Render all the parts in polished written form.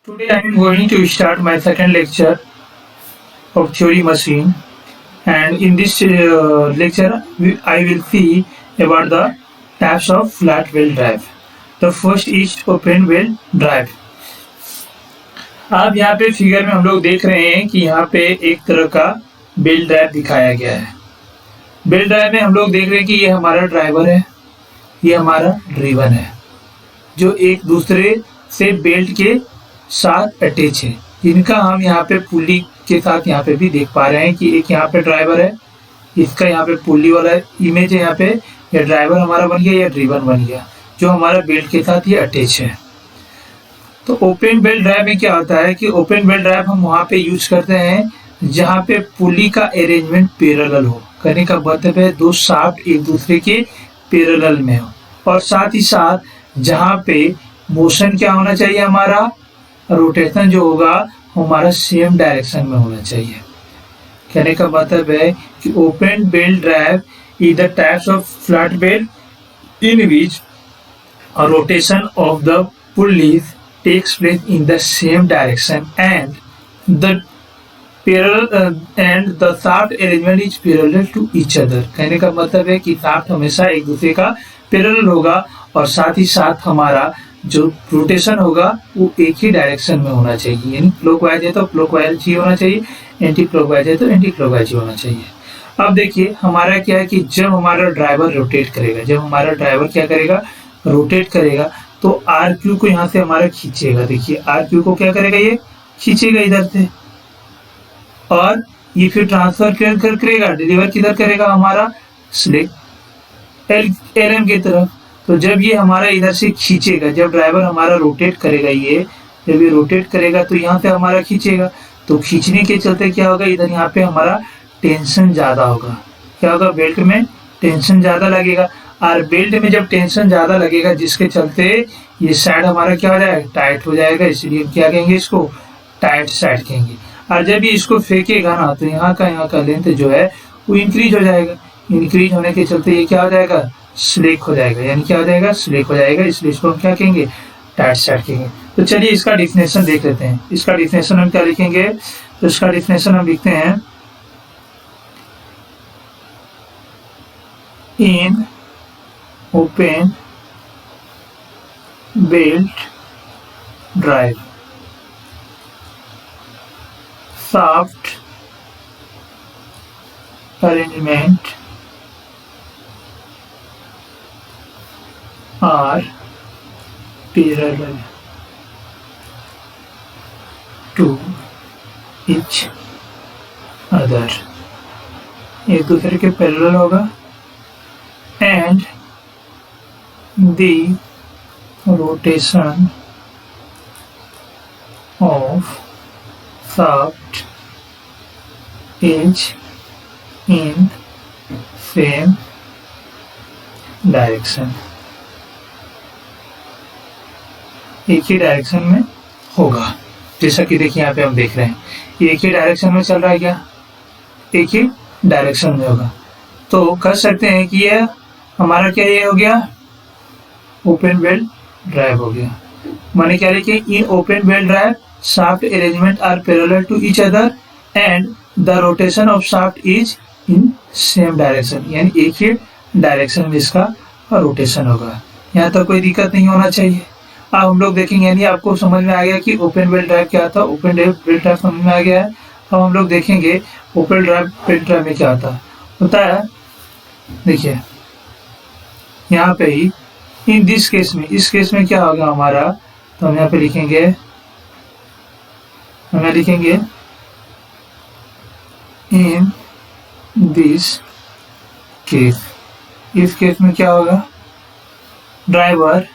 Today I am going to start my second lecture of theory machine, and in this lecture I will see about the types of flat wheel drive. The first is open wheel drive. आप यहाँ पे figure में हम लोग देख रहे हैं कि यहाँ पे एक तरह का बेल्ट ड्राइव दिखाया गया है। बेल्ट ड्राइव में हम लोग देख रहे हैं कि ये हमारा ड्राइवर है, ये हमारा ड्रिवन है, जो एक दूसरे से बेल्ट के साथ अटैच है, जिनका हम यहाँ पे पुली के साथ यहाँ पे भी देख पा रहे हैं कि एक यहाँ पे ड्राइवर है, इसका यहाँ पे पुली वाला इमेज है, यहाँ पे ये ड्राइवर हमारा बन गया या ड्रिवन बन गया, जो हमारा बेल्ट के साथ ये अटैच है। तो ओपन बेल्ट ड्राइव में क्या होता है कि ओपन बेल्ट ड्राइव हम वहाँ पे यूज करते हैं जहाँ पे पुली का अरेंजमेंट पैरेलल हो। करने का मतलब है दो शाफ्ट एक दूसरे के पैरेलल में हो, और साथ ही साथ जहाँ पे मोशन क्या होना चाहिए, हमारा रोटेशन जो होगा हमारा सेम डायरेक्शन में होना चाहिए। कहने का मतलब है कि open belt drive is the types of flat belt in which rotation of the pulleys takes place in the same direction and the shaft arrangement is parallel to each other। कहने का मतलब है कि शाफ्ट हमेशा एक दूसरे का parallel होगा और साथ ही साथ हमारा जो रोटेशन होगा वो एक ही डायरेक्शन में होना चाहिए, यानी क्लॉकवाइज है तो क्लॉकवाइज ही होना चाहिए, एंटी क्लॉकवाइज है तो एंटी क्लॉकवाइज ही होना चाहिए। अब देखिए हमारा क्या है कि जब हमारा ड्राइवर रोटेट करेगा, जब हमारा ड्राइवर क्या करेगा, रोटेट करेगा, तो आर क्यू को यहाँ से हमारा खींचेगा। देखिए आर क्यू को क्या करेगा, ये खींचेगा इधर से, और ये फिर ट्रांसफर करेगा, डिलीवर किधर करेगा, हमारा सिलेक्ट एल एम की तरफ। तो जब ये हमारा इधर से खींचेगा, जब ड्राइवर हमारा रोटेट करेगा, ये जब ये रोटेट करेगा तो यहाँ से हमारा खींचेगा, तो खींचने के चलते क्या होगा, इधर यहाँ पे हमारा टेंशन ज़्यादा होगा। क्या होगा, बेल्ट में टेंशन ज़्यादा लगेगा, और बेल्ट में जब टेंशन ज़्यादा लगेगा जिसके चलते ये साइड हमारा क्या हो जाएगा, टाइट हो जाएगा, इसलिए क्या कहेंगे, इसको टाइट साइड कहेंगे। और जब ये इसको फेंकेगा ना तो यहाँ का लेंथ जो है वो इंक्रीज हो जाएगा, इंक्रीज होने के चलते ये क्या हो जाएगा, स्लिक हो जाएगा, यानी क्या हो जाएगा, स्लिक हो जाएगा, इसलिए इसको हम क्या कहेंगे, टाइट साइड कहेंगे। तो चलिए इसका डिफिनेशन देख लेते हैं। इसका डिफिनेशन हम क्या लिखेंगे, तो इसका डिफिनेशन हम लिखते हैं इन open belt drive shaft arrangement are parallel to each other, एक दूसरे के पैरेलल होगा, and the rotation of shaft is in same direction, एक ही डायरेक्शन में होगा। जैसा कि देखिए यहाँ पे हम देख रहे हैं ये एक ही डायरेक्शन में चल रहा है, क्या एक ही डायरेक्शन में होगा। तो कह सकते हैं कि ये हमारा क्या ये हो गया, ओपन बेल्ट ड्राइव हो गया। माने क्या लिखे, in open belt drive shaft arrangement are parallel to each other and the rotation of shaft is in same direction, यानी एक ही डायरेक्शन में इसका रोटेशन होगा। यहाँ तक कोई दिक्कत नहीं होना चाहिए। अब हम लोग देखेंगे, यानी आपको समझ में आ गया कि ओपन बेल्ट ड्राइव क्या था, ओपन बेल्ट ड्राइव समझ में आ गया है। अब हम लोग देखेंगे ओपन बेल्ट ड्राइव में क्या होता है। देखिए यहाँ पे ही इन दिस केस में, इस केस में क्या होगा हमारा, तो हम यहाँ पे लिखेंगे, इन दिस केस, इस केस में क्या होगा, driver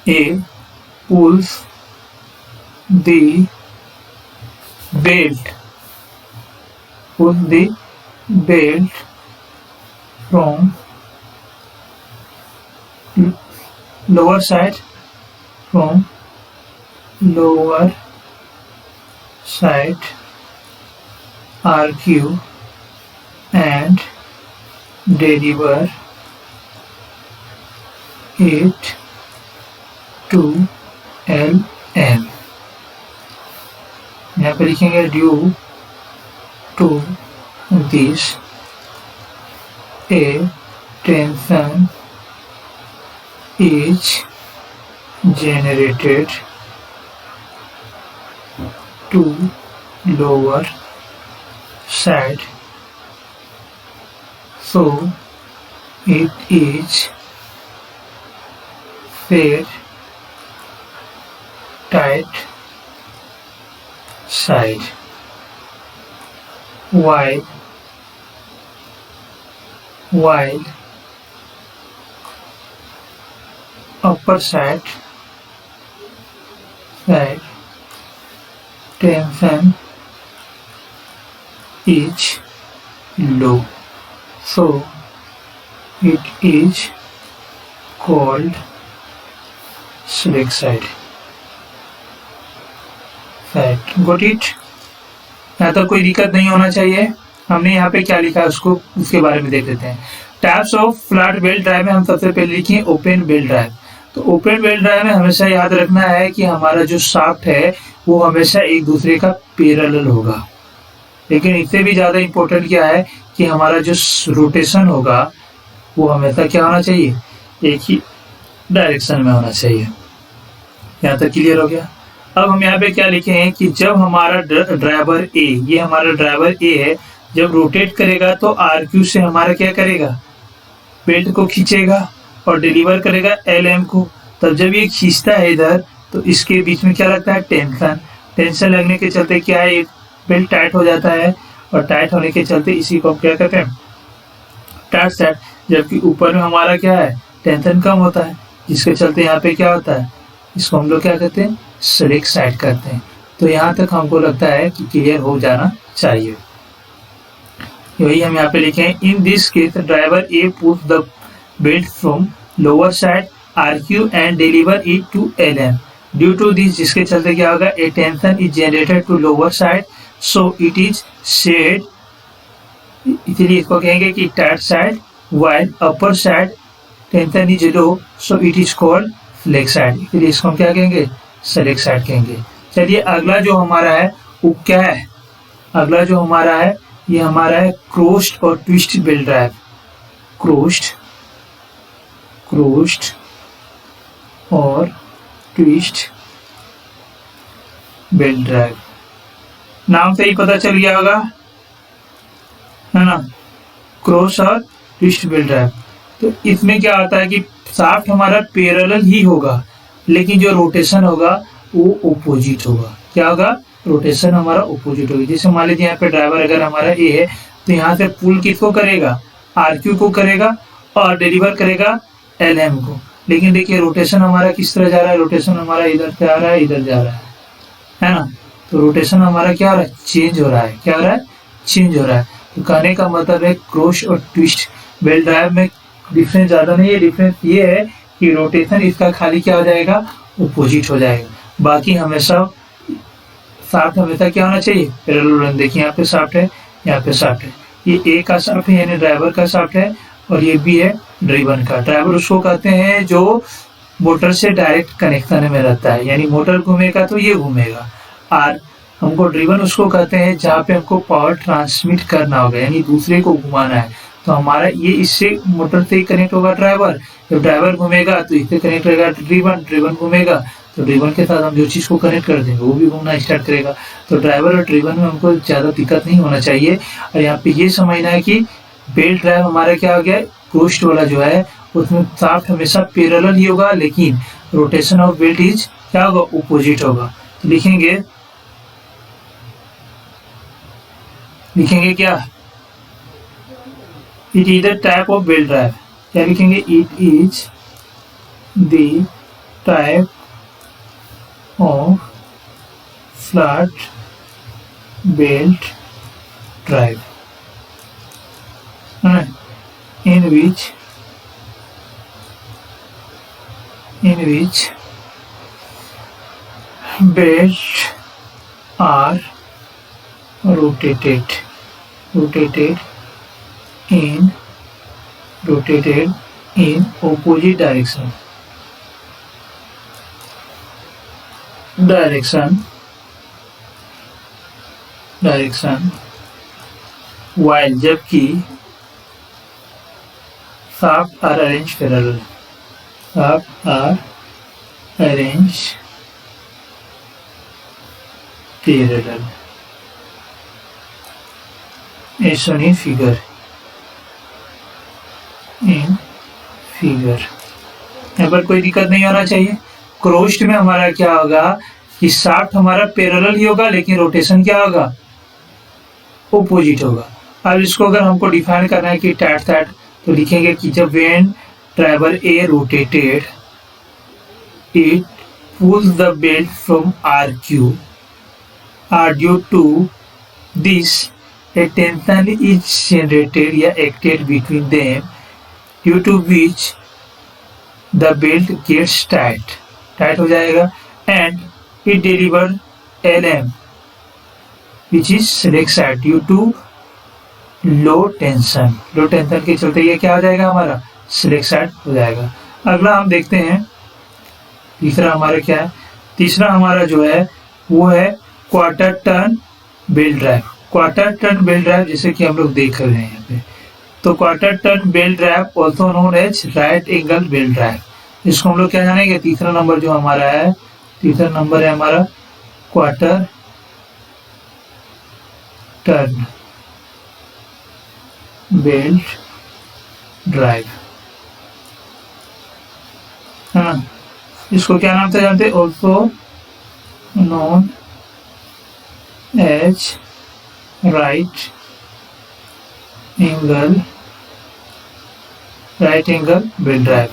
A pulls the belt from lower side RQ and deliver it to L M. यहाँ पे लिखेंगे due to this a tension is generated to lower side, so it is fair tight side, while upper side tension is low, so it is called slack side. Got it? यहाँ तक कोई दिक्कत नहीं होना चाहिए। हमने यहाँ पे क्या लिखा है उसको उसके बारे में देख लेते हैं। Types of flat belt drive में हम सबसे पहले लिखे ओपन बेल्ट ड्राइव। तो ओपन बेल्ट ड्राइव में हमेशा याद रखना है कि हमारा जो शाफ्ट है वो हमेशा एक दूसरे का पैरेलल होगा, लेकिन इससे भी ज़्यादा इम्पोर्टेंट क्या है कि हमारा जो रोटेशन होगा वो हमेशा क्या होना चाहिए, एक ही डायरेक्शन में होना चाहिए। यहाँ तक क्लियर हो गया। अब हम यहाँ पे क्या लिखे हैं कि जब हमारा ड्राइवर ए, ये हमारा ड्राइवर ए है, जब रोटेट करेगा तो आरक्यू से हमारा क्या करेगा, बेल्ट को खींचेगा और डिलीवर करेगा एलएम को। तब जब ये खींचता है इधर तो इसके बीच में क्या लगता है, टेंशन लगने के चलते क्या है, एक बेल्ट टाइट हो जाता है और टाइट होने के चलते इसी को हम क्या कहते हैं, टाइट साइड। जबकि ऊपर में हमारा क्या है, टेंशन कम होता है, जिसके चलते यहाँ पे क्या होता है, इसको हम लोग क्या कहते हैं, स्लैक साइड करते हैं। तो यहाँ तक हमको लगता है कि क्लियर हो जाना चाहिए। यही हम यहाँ पे लिखे हैं, in this case driver a put the belt from lower side RQ and deliver it to LM. Due to this, जिसके चलते क्या होगा, a tension is generated to lower side, so it is shed, इसलिए इसको कहेंगे कि tight side, while upper side tension is low, so it is called slack side। इसलिए इसको हम क्या कहेंगे, slack side कहेंगे। चलिए अगला जो हमारा है वो क्या है, अगला जो हमारा है ये हमारा है क्रोस्ड और ट्विस्ट बेल्ट ड्राइव। क्रोस्ड और ट्विस्ट बेल्ट ड्राइव, नाम से ही पता चल गया होगा, है ना, क्रॉस और ट्विस्ट बेल्ट ड्राइव। तो इसमें क्या होता है कि शाफ्ट हमारा पैरेलल ही होगा, लेकिन जो रोटेशन होगा वो ओपोजिट होगा। क्या होगा, रोटेशन हमारा ओपोजिट होगी। जैसे मान लीजिए यहाँ पे ड्राइवर अगर हमारा ए है तो यहाँ से पुल किसको करेगा, आरक्यू को करेगा और डिलीवर करेगा एलएम को। लेकिन देखिए रोटेशन हमारा किस तरह जा रहा है, रोटेशन हमारा इधर से आ रहा है, इधर जा रहा है ना। तो रोटेशन हमारा क्या हो रहा है, चेंज हो रहा है। क्या हो रहा है, चेंज हो रहा है। तो कहने का मतलब है क्रॉस और ट्विस्ट बेल्ट ड्राइव में डिफरेंस ज़्यादा नहीं है। डिफरेंस ये है कि रोटेशन इसका खाली क्या हो जाएगा, ओपोजिट हो जाएगा। बाकी हमेशा शाफ्ट हमेशा क्या होना चाहिए, पैरेलल। देखिए यहाँ पे शाफ्ट है, यहाँ पे शाफ्ट है, ये ए का शाफ्ट है यानी ड्राइवर का शाफ्ट है, और ये भी है ड्रिवन का। ड्राइवर उसको कहते हैं जो मोटर से डायरेक्ट कनेक्शन में रहता है, यानी मोटर घूमेगा तो ये घूमेगा। और हमको ड्रिवन उसको कहते हैं जहाँ पे हमको पावर ट्रांसमिट करना होगा, यानी दूसरे को घुमाना है। तो हमारा ये इससे मोटर से ही कनेक्ट होगा ड्राइवर। जब ड्राइवर घूमेगा तो इससे कनेक्ट रहेगा ड्रिवन, ड्रिवन घूमेगा तो ड्रिवन के साथ हम जो चीज़ को कनेक्ट कर देंगे वो भी घूमना स्टार्ट करेगा। तो ड्राइवर और ड्रिवन में हमको ज़्यादा दिक्कत नहीं होना चाहिए। और यहाँ पे ये समझना है कि बेल्ट ड्राइव हमारा क्या हो गया, क्रोस्ड वाला जो है उसमें शाफ्ट हमेशा पैरेलल ही होगा, लेकिन रोटेशन ऑफ बेल्ट इज क्या होगा, ओपोजिट होगा। तो लिखेंगे क्या, it is the type of belt drive. क्या लिखेंगे, it is the type of flat belt drive in which belts are rotated in opposite direction, direction while जबकि shaft are arranged parallel as shown in figure यहाँ पर कोई दिक्कत नहीं होना चाहिए। क्रोस्ड में हमारा क्या होगा कि शाफ्ट हमारा पैरेलल ही होगा लेकिन रोटेशन क्या होगा, ओपोजिट होगा। अब इसको अगर हमको डिफाइन करना है कि टैट तो लिखेंगे कि जब when driver A rotated it pulls the belt from RQ are due to this a tension is generated या acted between them due to which the belt gets tight हो जाएगा and it delivers LM which is select side due to low tension के चलते ये क्या हो जाएगा हमारा select side हो जाएगा। अगला हम देखते हैं तीसरा हमारा क्या है। तीसरा हमारा जो है वो है क्वार्टर टर्न बेल्ट ड्राइव जैसे कि हम लोग देख रहे हैं यहाँ पे। तो quarter turn belt drive also known as right angle belt drive. इसको हम लोग क्या जानेंगे, तीसरा नंबर जो हमारा है, तीसरा नंबर है हमारा क्वार्टर टर्न बेल्ट ड्राइव। हाँ, इसको क्या नाम से जानते हैं, also known as right angle belt drive.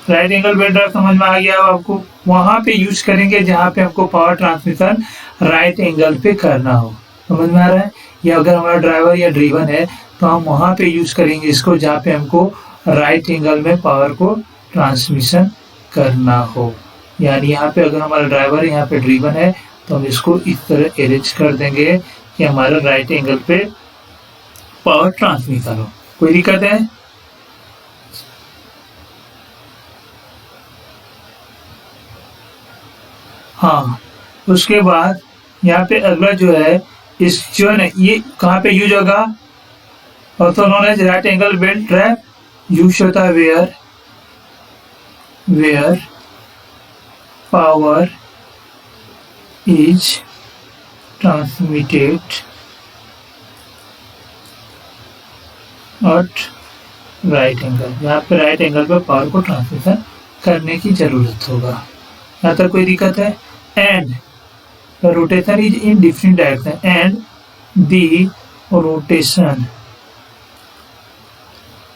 Right angle belt drive समझ में आ गया आपको। वहां पे यूज करेंगे जहां पे हमको पावर ट्रांसमिशन राइट एंगल पे करना हो, समझ में आ रहा है। या अगर हमारा ड्राइवर या ड्रिवन है तो हम वहां पे यूज करेंगे इसको जहाँ पे हमको राइट एंगल में पावर को ट्रांसमिशन करना हो। यानी यहाँ पे अगर हमारा ड्राइवर है, यहाँ पे ड्रिवन है, तो हम इसको इस तरह अरेंज कर देंगे कि हमारा राइट एंगल पे पावर ट्रांसमिशन हो। कोई दिक्कत है? हाँ, उसके बाद यहाँ पे अगला जो है, इस जो है ना, ये कहाँ पे यूज होगा, also known as right angle belt drive. Use होता है where power is transmitted at right angle। यहाँ पे राइट एंगल पे पावर को ट्रांसमिशन करने की जरूरत होगा। यहाँ तक कोई दिक्कत है? And the rotation is in different direction and the rotation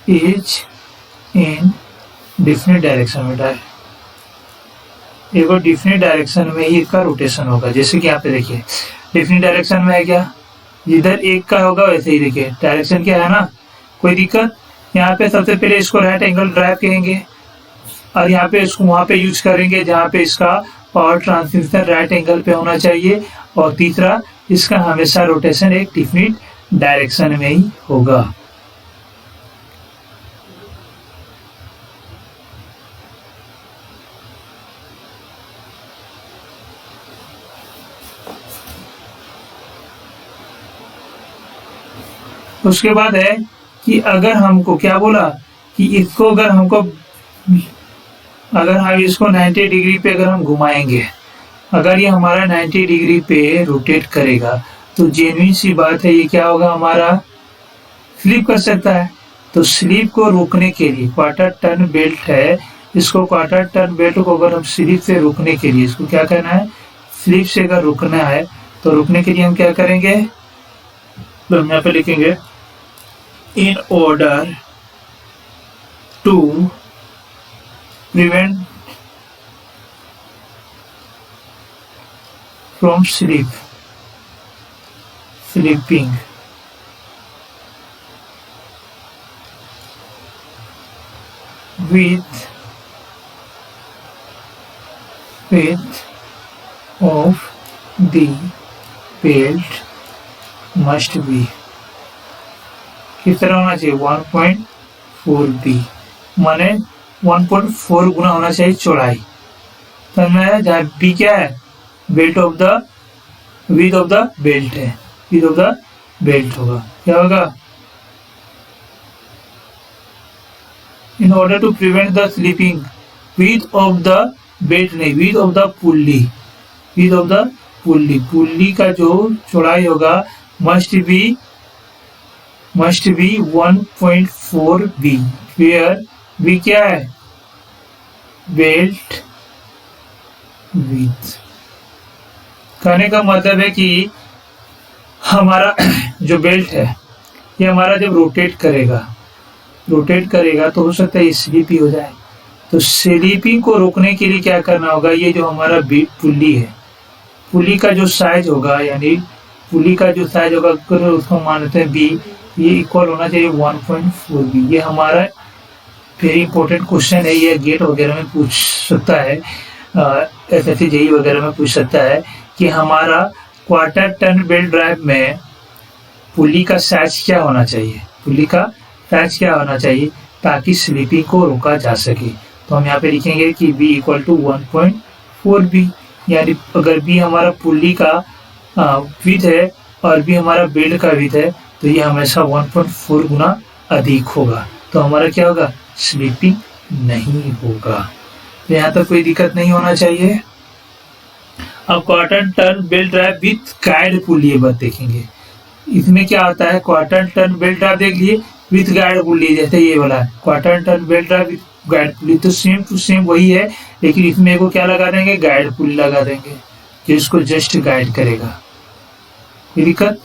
is in different direction में देखो, डिफरेंट डायरेक्शन में ही इसका रोटेशन होगा। जैसे कि यहाँ पे देखिए डिफरेंट डायरेक्शन में है क्या, जिधर एक का होगा वैसे ही देखिए डायरेक्शन क्या है ना। कोई दिक्कत? यहाँ पे सबसे पहले इसको राइट एंगल ड्राइव कहेंगे और यहाँ पे इसको वहां पे यूज करेंगे जहाँ पे इसका पावर ट्रांसमिशन राइट एंगल पे होना चाहिए। और तीसरा, इसका हमेशा रोटेशन एक डिफरेंट डायरेक्शन में ही होगा। उसके बाद है कि अगर हमको क्या बोला कि इसको अगर हम इसको 90 डिग्री पे अगर हम घुमाएंगे, अगर ये हमारा 90 डिग्री पे रोटेट करेगा तो जेन्युइन सी बात है ये क्या होगा, हमारा स्लिप कर सकता है। तो स्लिप को रोकने के लिए क्वार्टर टर्न बेल्ट है, इसको क्वार्टर टर्न बेल्ट को अगर हम स्लिप से रोकने के लिए, इसको क्या करना है, स्लिप से अगर रुकना है तो रुकने के लिए हम क्या करेंगे, तो हम यहाँ पे लिखेंगे in order to prevent from slipping width of the belt must be किस तरह होना चाहिए, 1.4 बी, माने 1.4 गुना होना चाहिए चौड़ाई। समझ में आया? जहाँ बी क्या है, belt of the, with of the belt है, विथ ऑफ द बेल्ट होगा, क्या होगा? In order to prevent the slipping, with of the belt नहीं, with of the pulley, with of the pulley, pulley का जो चौड़ाई होगा must be 1.4 B, where B क्या है, बेल्ट विथ। कहने का मतलब है कि हमारा जो बेल्ट है ये हमारा जब रोटेट करेगा तो हो सकता है ये स्लीपी हो जाए। तो स्लीपिंग को रोकने के लिए क्या करना होगा, ये जो हमारा पुल्ली है, पुल्ली का जो साइज होगा, यानी पुल्ली का जो साइज होगा अगर उसको मानते हैं बी, ये इक्वल होना चाहिए 1.4 बी। ये हमारा वेरी इंपॉर्टेंट क्वेश्चन है, ये गेट वगैरह में पूछ सकता है, SSC JEE वगैरह में पूछ सकता है कि हमारा क्वार्टर टन बेल्ट ड्राइव में पुल्ली का साइज क्या होना चाहिए, पुल्ली का साइज क्या होना चाहिए ताकि स्लीपिंग को रोका जा सके। तो हम यहाँ पे लिखेंगे कि B इक्वल टू 1.4 बी, यानी अगर B हमारा पुल्ली का विथ है और B हमारा बेल्ट का विथ है तो ये हमेशा 1.4 गुना अधिक होगा, तो हमारा क्या होगा, स्लीपिंग नहीं होगा। तो यहाँ तक कोई दिक्कत नहीं होना चाहिए। अब quarter turn belt drive with guide pulley, ये बात देखेंगे इसमें क्या होता है। क्वार्टर टन बेल्ट ड्राइव देख लिए विथ गाइड पुल्ली, जैसे ये वाला है quarter turn belt drive with guide pulley, तो सेम टू सेम वही है, लेकिन इसमें को क्या लगा देंगे, गाइड पुल्ली लगा देंगे जो इसको जस्ट गाइड करेगा, ये दिक्कत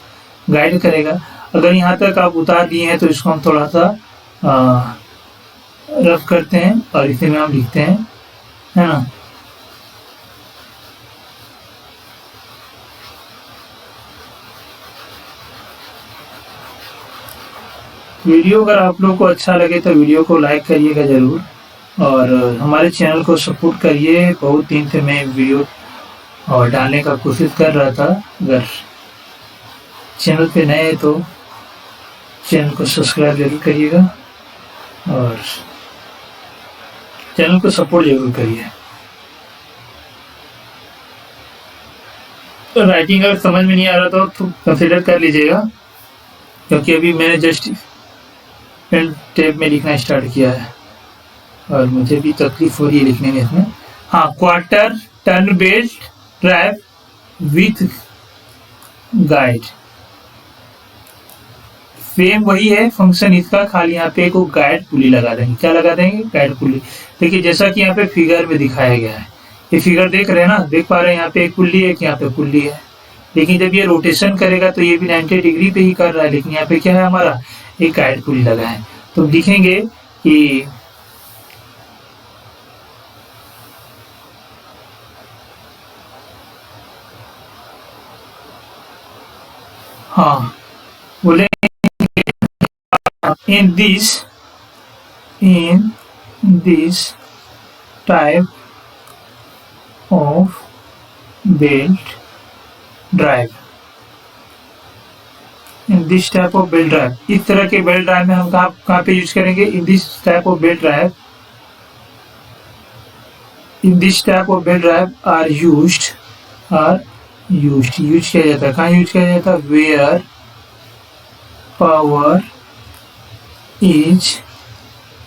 गाइड करेगा। अगर यहाँ तक आप उतार दिए हैं तो इसको हम थोड़ा सा रफ करते हैं और इसे में हम लिखते हैं, है ना। वीडियो अगर आप लोग को अच्छा लगे तो वीडियो को लाइक करिएगा ज़रूर, और हमारे चैनल को सपोर्ट करिए। बहुत दिन से मैं वीडियो और डालने का कोशिश कर रहा था, अगर चैनल पे नए हैं तो चैनल को सब्सक्राइब जरूर करिएगा और चैनल को सपोर्ट जरूर करिए। तो राइटिंग अगर समझ में नहीं आ रहा तो कंसिडर कर लीजिएगा, क्योंकि अभी मैंने जस्ट पेन टेप में लिखना स्टार्ट किया है और मुझे भी तकलीफ हो रही है लिखने में इसमें। हाँ, quarter turn belt drive with guide, same वही है फंक्शन इसका, खाली यहाँ पे एक गाइड पुली लगा देंगे। क्या लगा देंगे, गाइड पुली। देखिए जैसा कि यहाँ पे फिगर में दिखाया गया है, ये फिगर देख रहे हैं ना, देख पा रहे हैं, यहाँ पे एक पुल्ली है, यहाँ पे पुल्ली है, लेकिन जब ये रोटेशन करेगा तो ये भी 90 डिग्री पे ही कर रहा है, लेकिन यहाँ पे क्या है, हमारा एक गाइड पुली लगा है। तो दिखेंगे कि हाँ बोले in this type of belt drive, in this type of belt drive, इस तरह के बेल्ट ड्राइव में हम कहाँ पे यूज करेंगे, in this type of belt drive, in this type of belt drive are used use किया जाता है, कहाँ यूज किया जाता है, where power is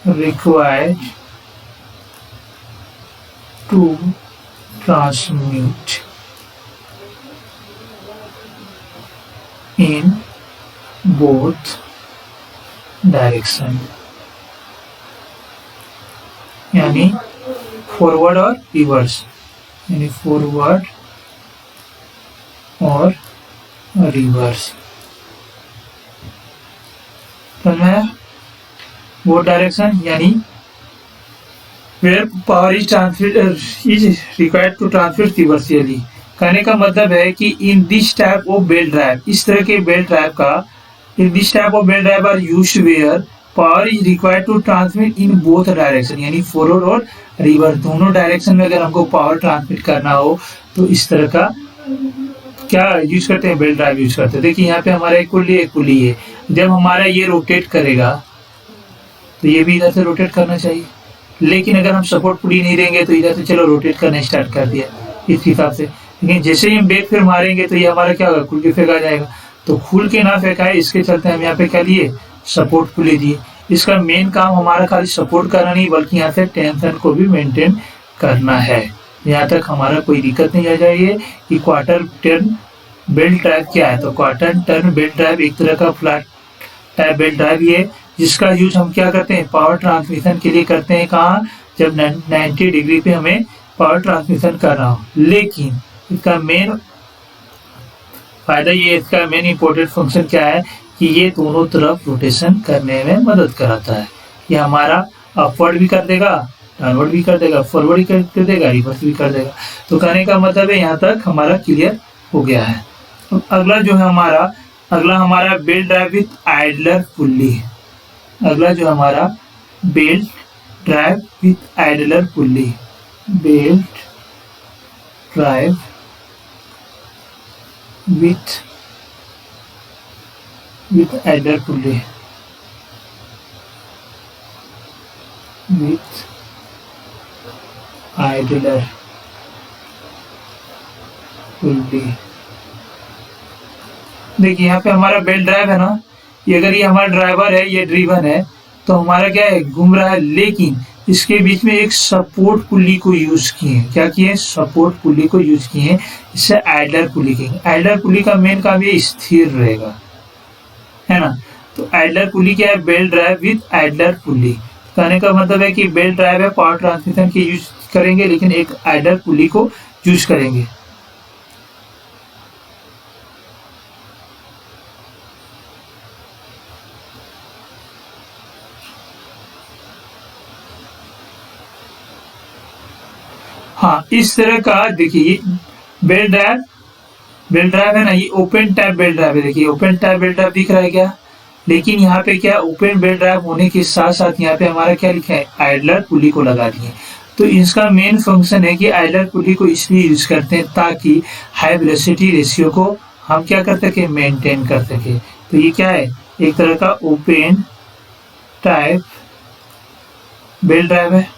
required to transmit in both direction, यानी फॉरवर्ड और रिवर्स, यानी फॉरवर्ड और रिवर्स, समझ में आया? वो डायरेक्शन यानी where power is required to transfer reversially। कहने का मतलब है कि in this type of belt drive, इस तरह के बेल्ट ड्राइव का, in this type of belt drive are used where power is required to transmit in both direction, यानी फॉरवर्ड और रिवर्स दोनों डायरेक्शन में अगर हमको पावर ट्रांसमिट करना हो तो इस तरह का क्या यूज करते हैं, बेल्ट ड्राइव यूज करते हैं। देखिए यहाँ पे हमारा एक पुली है, जब हमारा ये रोटेट करेगा तो ये भी इधर से रोटेट करना चाहिए, लेकिन अगर हम सपोर्ट पुली नहीं देंगे तो इधर से चलो रोटेट करना स्टार्ट कर दिया इस हिसाब से, लेकिन जैसे ही हम ब्रेक फिर मारेंगे तो ये हमारा क्या होगा, खुल के फेंका जाएगा। तो खुल के ना फेंका है, इसके चलते हम यहाँ पे क्या लिए, सपोर्ट पुली दिए। इसका मेन काम हमारा खाली सपोर्ट करना नहीं बल्कि यहाँ से टेंशन को भी मेंटेन करना है। यहाँ तक हमारा कोई दिक्कत नहीं आ जाएगी कि क्वार्टर टर्न बेल्ट ड्राइव क्या है। तो क्वार्टर टर्न बेल्ट ड्राइव एक तरह का फ्लैट टाइप बेल्ट ड्राइव है जिसका यूज हम क्या करते हैं, पावर ट्रांसमिशन के लिए करते हैं। कहाँ, जब 90 डिग्री पे हमें पावर ट्रांसमिशन करना हो। लेकिन इसका मेन फायदा ये, इसका मेन इंपॉर्टेंट फंक्शन क्या है कि ये दोनों तरफ रोटेशन करने में मदद कराता है। ये हमारा अपवर्ड भी कर देगा, डाउनवर्ड भी कर देगा, फॉरवर्ड भी कर देगा, रिवर्स भी कर देगा। तो कहने का मतलब है यहाँ तक हमारा क्लियर हो गया है। तो अगला जो है हमारा belt drive with idler pulley है। अगला जो हमारा belt drive with idler pulley, belt drive with idler pulley, with idler pulley. देखिए यहाँ पे हमारा बेल्ट ड्राइव है ना, ये अगर ये हमारा ड्राइवर है, ये ड्रिवन है, तो हमारा क्या है, घूम रहा है। लेकिन इसके बीच में एक सपोर्ट पुल्ली को यूज किए हैं। क्या किए, सपोर्ट पुल्ली को यूज किए हैं, इससे आइडलर पुल्ली किए। आइडलर पुल्ली का मेन काम ये स्थिर रहेगा, है ना। तो आइडलर पुल्ली क्या है, belt drive with idler pulley. कहने का मतलब है कि बेल्ट ड्राइव है, पावर ट्रांसमिशन के यूज करेंगे, लेकिन एक आइडलर पुल्ली को यूज करेंगे। हाँ, इस तरह का देखिए बेल्ट ड्राइव है ना, ये ओपन टाइप बेल्ट ड्राइव है। देखिए ओपन टाइप बेल्ट ड्राइव दिख रहा है क्या, लेकिन यहाँ पे क्या, ओपन बेल्ट ड्राइव होने के साथ साथ यहाँ पे हमारा क्या लिखा है, आइडलर पुल्ली को लगा दिए। तो इसका मेन फंक्शन है कि आइडलर पुल्ली को इसलिए यूज करते हैं ताकि हाई वेलोसिटी रेशियो को हम क्या कर सके, मेंटेन कर सके। तो ये क्या है, एक तरह का ओपन टाइप बेल्ट ड्राइव है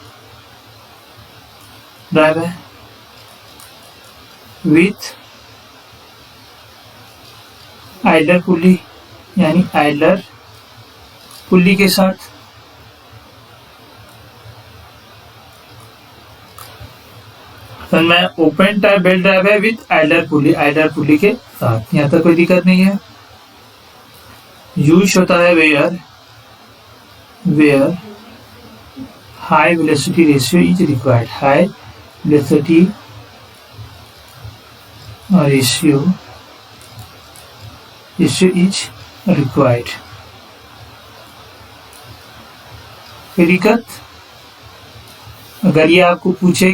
विथ आइडलर पुल्ली, यानी आइडलर पुल्ली के साथ। तो मैं ओपन टाइप बेल्ट ड्राइव है विथ आइडलर पुल्ली के साथ। यहाँ तक कोई दिक्कत नहीं है। यूज होता है where high velocity ratio is required, high velocity ratio is required. फिर दिक्कत, अगर ये आपको पूछे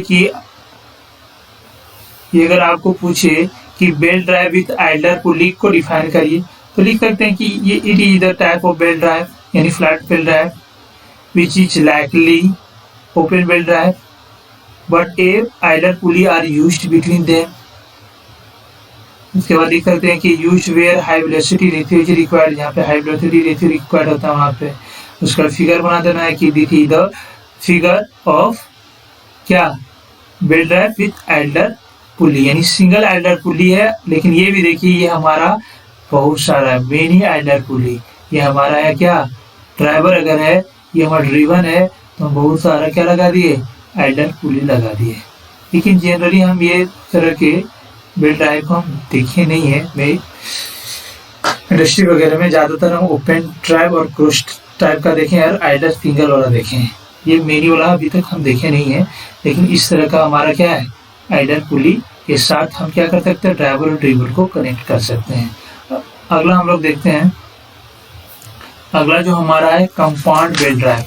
कि belt drive with idler pulley को डिफाइन करिए, तो लिख सकते हैं कि ये it is the type of belt drive, यानी flat belt drive which is likely open belt drive but a idler pulley are used between them। उसके बाद लिख सकते हैं कि use where high velocity ratio is required, यहाँ पे high velocity ratio required होता है वहाँ पे। उसका फिगर बना देना है कि this is the figure of क्या, belt drive with idler pulley, यानी सिंगल आइडलर पुल्ली है। लेकिन ये भी देखिए ये हमारा बहुत सारा है, मेनी आइडलर पुल्ली। ये हमारा है क्या, ड्राइवर अगर है, ये हमारा ड्रिवन है, तो हम बहुत सारा क्या लगा दिए, आइडलर पुल्ली लगा दिए। लेकिन जनरली हम ये तरह के बेल्ट ड्राइव को हम देखे नहीं है। मैं इंडस्ट्री वगैरह में ज़्यादातर हम ओपन ड्राइव और क्रॉस टाइप का देखें और आइडलर सिंगल वाला देखे हैं। ये मेनी वाला अभी तक हम देखे नहीं है। लेकिन इस तरह का हमारा क्या है, आइडलर पुल्ली के साथ हम क्या कर सकते हैं, ड्राइवर और ड्रिवर को कनेक्ट कर सकते हैं। अगला हम लोग देखते हैं, अगला जो हमारा है कंपाउंड बेल्ट ड्राइव।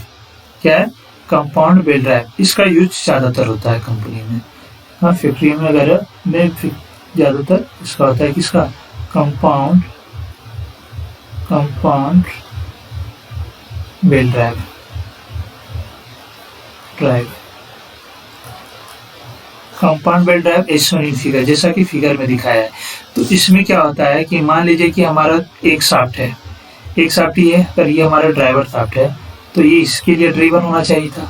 क्या है, कंपाउंड बेल्ट ड्राइव। इसका यूज ज़्यादातर होता है कंपनी में, हाँ फैक्ट्री में वगैरह में ज़्यादातर इसका होता है। किसका, compound belt drive. Compound belt drive as shown in figure, जैसा कि फिगर में दिखाया है। तो इसमें क्या होता है कि मान लीजिए कि हमारा एक शाफ्ट है, एक शाफ्ट ही है, अगर ये हमारा ड्राइवर शाफ्ट है तो ये इसके लिए ड्रिवन होना चाहिए था,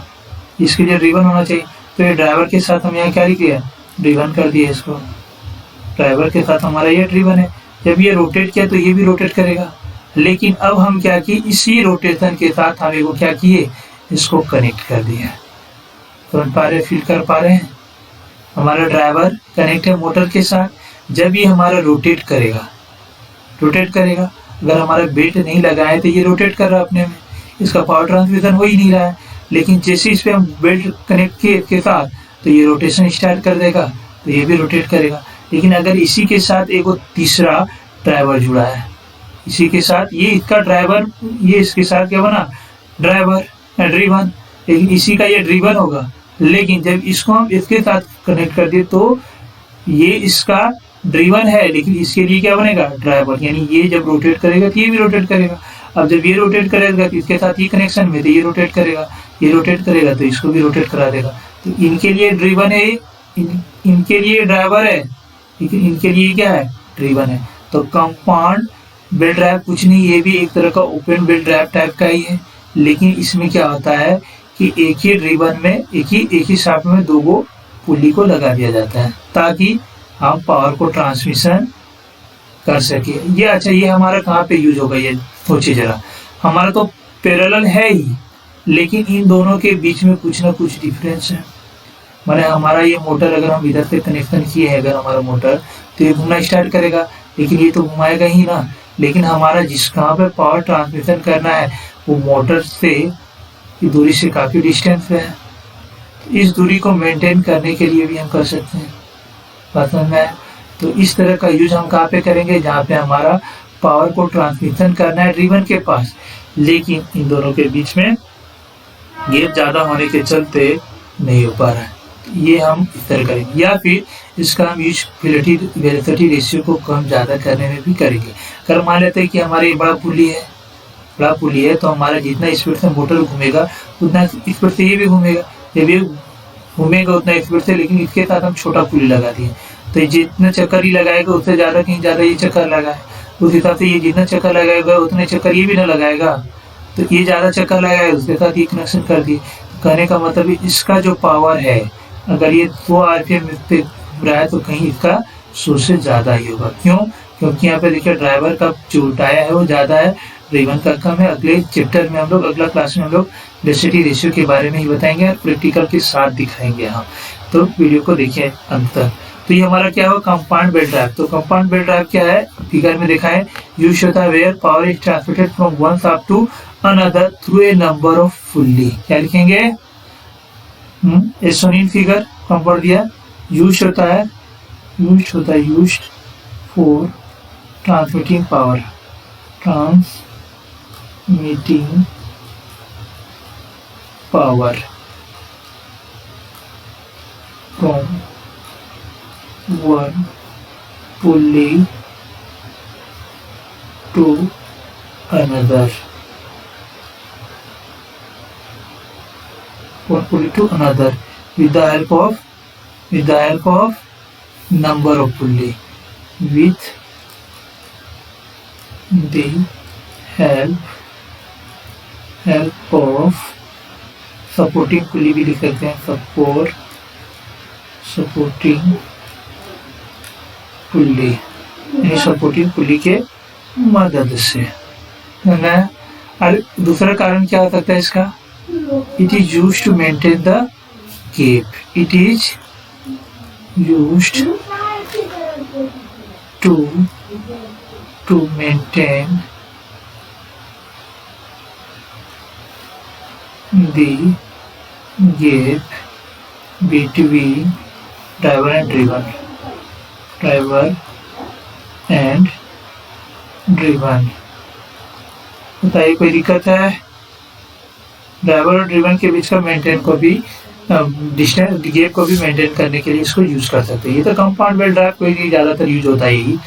इसके लिए ड्रिवन होना चाहिए। तो ये ड्राइवर के साथ हम यहाँ क्या लिख दिया, ड्रिवन कर दिया इसको। ड्राइवर के साथ हमारा ये ड्रिवन है। जब ये रोटेट किया तो ये भी रोटेट करेगा। लेकिन अब हम क्या किए, इसी रोटेशन के साथ हम वो क्या किए, इसको कनेक्ट कर दिया। समझ पा रहे, फील कर पा रहे हैं। हमारा ड्राइवर कनेक्ट है मोटर के साथ। जब ये हमारा रोटेट करेगा, अगर हमारा बेल्ट नहीं लगा है तो ये रोटेट कर रहा है अपने में, इसका पावर ट्रांसमिशन हो ही नहीं रहा है। लेकिन जैसे इस पे हम बेल्ट कनेक्ट किए इसके साथ तो ये रोटेशन स्टार्ट कर देगा, तो ये भी रोटेट करेगा। लेकिन अगर इसी के साथ एक तीसरा ड्राइवर जुड़ा है, इसी के साथ ये इसका ड्राइवर, ये इसके साथ क्या बना, ड्राइवर ड्रिवन, लेकिन इसी का ये ड्रिवन होगा। लेकिन जब इसको हम इसके साथ कनेक्ट कर दिए तो ये इसका ड्रिवन है, लेकिन इसके लिए क्या बनेगा, ड्राइवर। यानी ये जब रोटेट करेगा तो ये भी रोटेट करेगा। अब जब ये रोटेट करेगा तो इसके साथ ये कनेक्शन में तो ये रोटेट करेगा, ये रोटेट करेगा तो इसको भी रोटेट करा देगा। तो इनके लिए ड्रिवन है, इनके लिए ड्राइवर है, लेकिन इनके लिए क्या है, ड्रिवन है। तो कंपाउंड बेल्ट ड्राइव कुछ नहीं, ये भी एक तरह का ओपन बेल्ट ड्राइव टाइप का ही है। लेकिन इसमें क्या होता है कि एक ही ड्रिवन में एक ही शाफ्ट में दो गो पुली को लगा दिया जाता है ताकि हम पावर को ट्रांसमिशन कर सके। ये अच्छा, ये हमारा कहाँ पे यूज होगा, ये सोचिए जरा। हमारा तो पैरेलल है ही, लेकिन इन दोनों के बीच में कुछ ना कुछ डिफरेंस है। माने हमारा ये मोटर अगर हम इधर से कनेक्शन किए हैं, अगर हमारा मोटर, तो ये घूमना स्टार्ट करेगा, लेकिन ये तो घुमाएगा ही ना। लेकिन हमारा जिस कहाँ पे पावर ट्रांसमिशन करना है वो मोटर से की दूरी से काफी डिस्टेंस पे है। इस दूरी को मेंटेन करने के लिए भी हम कर सकते हैं, बात समझ में आया? तो इस तरह का यूज हम कहाँ पे करेंगे, जहाँ पे हमारा पावर को ट्रांसमिशन करना है ड्रिवन के पास, लेकिन इन दोनों के बीच में गैप ज्यादा होने के चलते नहीं हो पा रहा है। ये हम इस तरह करेंगे, या फिर इसका हम यूज वेलोसिटी रेशियो को कम ज्यादा करने में भी करेंगे। अगर मान लेते हैं कि हमारे बड़ा पुली है तो हमारा जितना स्पीड से मोटर घूमेगा उतना स्पीड से ये भी घूमेगा, जब ये घूमेगा उतना स्पीड से, लेकिन इसके साथ हम छोटा पुली लगा दिए तो जितना चक्कर ही लगाएगा उससे ज्यादा कहीं ज्यादा ये चक्कर लगाए, उस हिसाब से ये जितना चक्कर लगाएगा उतने चक्कर ये भी ना लगाएगा, तो ये ज्यादा चक्कर लगाएगा, उसके साथ ये कनेक्शन कर दिए। कहने का मतलब इसका जो पावर है, अगर ये 2 RPM पे घूम रहा है तो कहीं इसका सोर्स से ज्यादा ही होगा। क्यों? क्योंकि यहाँ पे देखिए ड्राइवर का जो टायर है वो ज्यादा है, ड्रिवन का कम है। अगले चैप्टर में हम लोग, अगला क्लास में हम लोग वेलोसिटी रेशियो के बारे में ही बताएंगे और प्रैक्टिकल के साथ दिखाएंगे हम। तो वीडियो को देखिए अंत तक। तो ये हमारा क्या हो, कंपाउंड बेल्ट ड्राइव। तो कंपाउंड बेल्ट ड्राइव क्या है, फिगर में देखा है, यूज होता है where power is transmitted from one shaft to another through a number of pulley. क्या लिखेंगे, इन फिगर कम पढ़ दिया। यूज होता है use for transmitting power, transmitting power from one pulley to another, one pulley to another with the help of number of pulley, with the help of supporting pulley भी लिख सकते हैं, supporting pulley, supporting pulley के मदद से, है ना। और दूसरा कारण क्या हो सकता है इसका, it is used to maintain the gap, it is used to maintain the gap between driver and driven. बताइए कोई दिक्कत है? ड्राइवर और ड्रिवन के बीच का मेंटेन को भी, डिस्टेंस गैप को भी मेंटेन करने के लिए इसको यूज कर सकते हैं। ये तो कंपाउंड बेल्ट ड्राइव कोई ज्यादातर यूज होता है यही।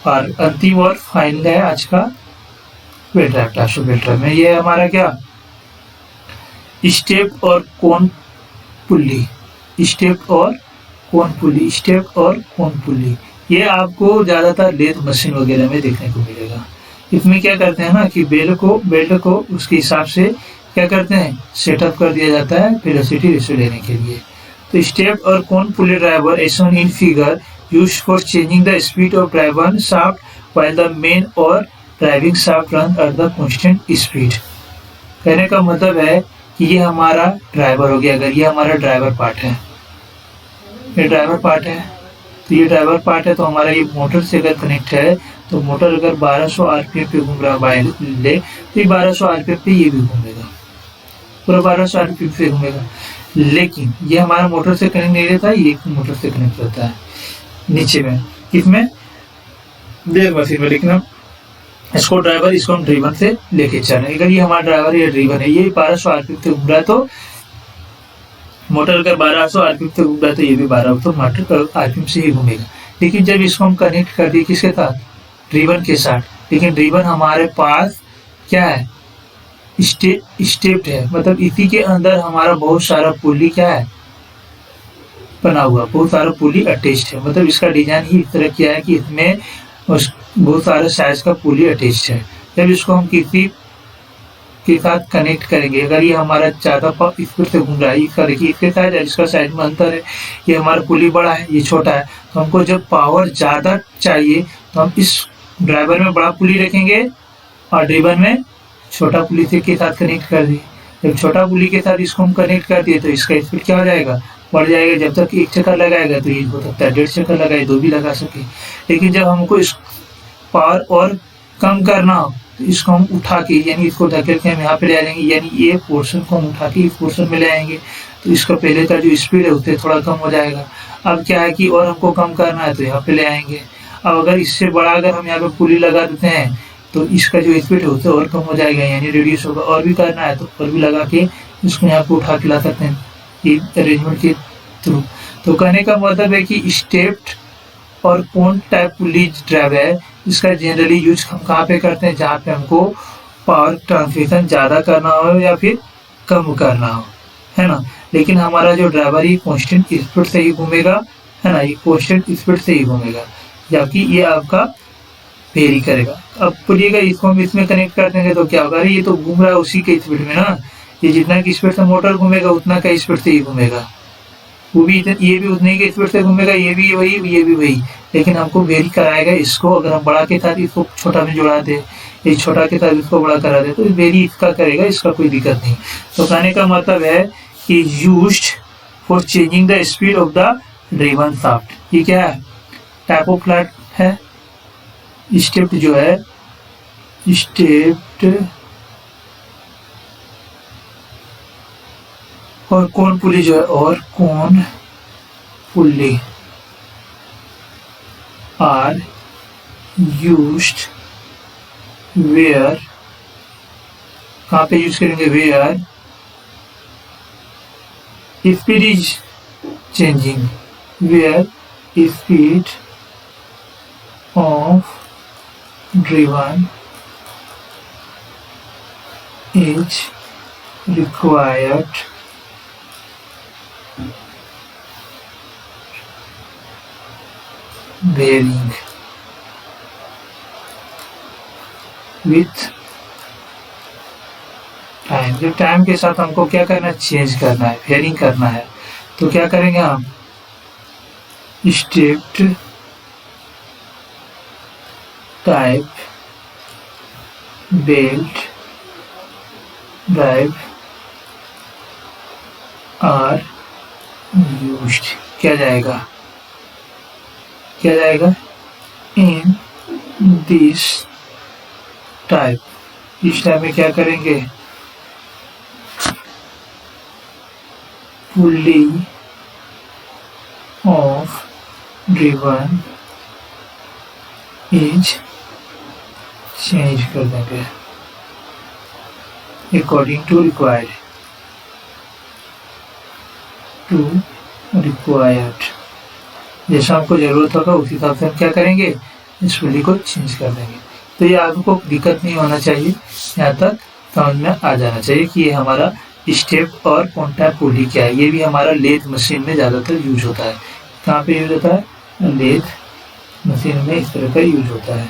और अंतिम और फाइनल है आज का बेल्ट ड्राइव, टाशो बेल्ट ड्राइव में ये हमारा क्या, स्टेप और कोन पुल्ली, स्टेप और कोन पुल्ली। ये आपको ज्यादातर लेथ मशीन वगैरह में देखने को मिलेगा। इसमें क्या करते हैं ना कि बेल्ट को उसके हिसाब से क्या करते हैं, सेटअप कर दिया जाता है वेलोसिटी रेशियो लेने के लिए। तो स्टेप और cone pulley driver as shown in figure used for changing the speed of driver shaft while the main और driving shaft run at the constant speed. कहने का मतलब है कि ये हमारा ड्राइवर हो गया, अगर ये हमारा ड्राइवर पार्ट है, ये ड्राइवर पार्ट है, तो ये ड्राइवर पार्ट है, तो हमारा ये मोटर से अगर कनेक्ट है, तो मोटर अगर 1200 आरपीएम पे घूम रहा है ले, तो ये 1200 आरपीएम पे ये भी घूमेगा, पूरा 1200 आरपीएम पे घूमेगा। लेकिन ये हमारा मोटर से कनेक्ट नहीं रहता, ये मोटर से कनेक्ट रहता है नीचे में, किसमें, ब्रेक मशीन में। लेकिन हम इसको ड्राइवर, इसको हम ड्रीवन से लेके चल रहे हैं। अगर ये हमारा ड्राइवर या ड्रीवन है, ये 1200 आरपीएम पे घूम रहा है, तो मोटर अगर 1200 आरपीएम पे घूम रहा है, तो ये भी 1200 आरपीएम से ही घूमेगा। लेकिन जब इसको हम कनेक्ट कर दिए किसके साथ, ड्रीवन के साथ, लेकिन ड्रीवन हमारे पास क्या है, स्टेप्ड है, मतलब इसी के अंदर हमारा बहुत सारा पुली क्या है बना हुआ, बहुत सारा पुली अटैच्ड है, मतलब इसका डिजाइन ही इस तरह किया है कि इसमें बहुत सारे साइज का पुली अटैच्ड है। जब इसको हम किसी के साथ कनेक्ट करेंगे, अगर ये हमारा ज़्यादा स्पीड से घूम रहा है, इसका देखिए इसके साइज और इसका साइज में अंतर है, ये हमारा पुली बड़ा है, ये छोटा है, तो हमको जब पावर ज़्यादा चाहिए तो हम इस ड्राइवर में बड़ा पुली रखेंगे और ड्राइवर में छोटा पुली से के साथ कनेक्ट कर दिए। जब छोटा पुली के साथ इसको हम कनेक्ट कर दिए, तो इसका स्पीड क्या हो जाएगा, बढ़ जाएगा। जब तक एक चक्कर लगाएगा तो ये हो सकता है 1.5 चक्कर लगाए, 2 भी लगा सके। लेकिन जब हमको इस पावर और कम करना हो, तो इसको हम उठा के, यानी इसको धकेल के हम यहाँ पे ले आएंगे, यानी ये पोर्शन को हम उठा के इस पोर्शन में ले आएंगे, तो इसका पहले का जो स्पीड है उससे थोड़ा कम हो जाएगा। अब क्या है कि और हमको कम करना है, तो यहाँ पे ले आएंगे। अब अगर इससे बड़ा अगर हम यहाँ पे पुली लगा देते हैं, तो इसका जो स्पीड है उससे और कम हो जाएगा, यानी रेडियस होगा। और भी करना है तो और भी लगा के इसको यहाँ पे उठा के ला सकते हैं, ये अरेंजमेंट के थ्रू। तो कहने का मतलब है कि स्टेप्ड और कोन टाइप पुली ड्राइव है, इसका जनरली यूज हम कहाँ पे करते हैं, जहाँ पे हमको पावर ट्रांसमिशन ज़्यादा करना हो या फिर कम करना हो, है ना। लेकिन हमारा जो ड्राइवर ये कांस्टेंट स्पीड से ही घूमेगा, है ना, ये कांस्टेंट स्पीड से ही घूमेगा, जबकि ये आपका वेरी करेगा। अब बोलिएगा इसको हम इसमें कनेक्ट कर देंगे तो क्या होगा, अरे ये तो घूम रहा है उसी के स्पीड में ना, ये जितना की स्पीड से मोटर घूमेगा उतना का स्पीड से ही घूमेगा, वो भी ये भी उतने के स्पीड से घूमेगा, ये भी वही, ये भी वही। लेकिन हमको वेरी कराएगा इसको, अगर हम बड़ा के साथ इसको छोटा में जोड़ा दे, ये छोटा के साथ इसको बड़ा करा दे, तो वेरी इसका करेगा, इसका कोई दिक्कत नहीं। तो कहने का मतलब है कि used for changing the speed of the driven shaft. ये क्या है, टाइप ऑफ फ्लैट है, स्टेप्ड जो है, स्टेप्ड और कोन पुली जो है, और cone pulley are used where, कहाँ पे यूज करेंगे, where speed is changing, where speed of driven is required varying with time. जब टाइम के साथ हमको क्या करना है, चेंज करना है, वेरिंग करना है, तो क्या करेंगे हम, stepped type belt drive are used, क्या जाएगा, क्या जाएगा, इन दिस टाइप। इस टाइप में क्या करेंगे, pulley of driven is change कर देंगे अकॉर्डिंग टू रिक्वायर्ड, जैसा हमको जरूरत होगा उस हिसाब से हम क्या करेंगे, इस पुली को चेंज कर देंगे। तो ये आपको दिक्कत नहीं होना चाहिए, यहाँ तक समझ में आ जाना चाहिए कि ये हमारा स्टेप और कॉन्टैक्ट पुली क्या है। ये भी हमारा लेथ मशीन में ज़्यादातर यूज होता है। कहाँ पे यूज होता है, लेथ मशीन में इस तरह का यूज होता है।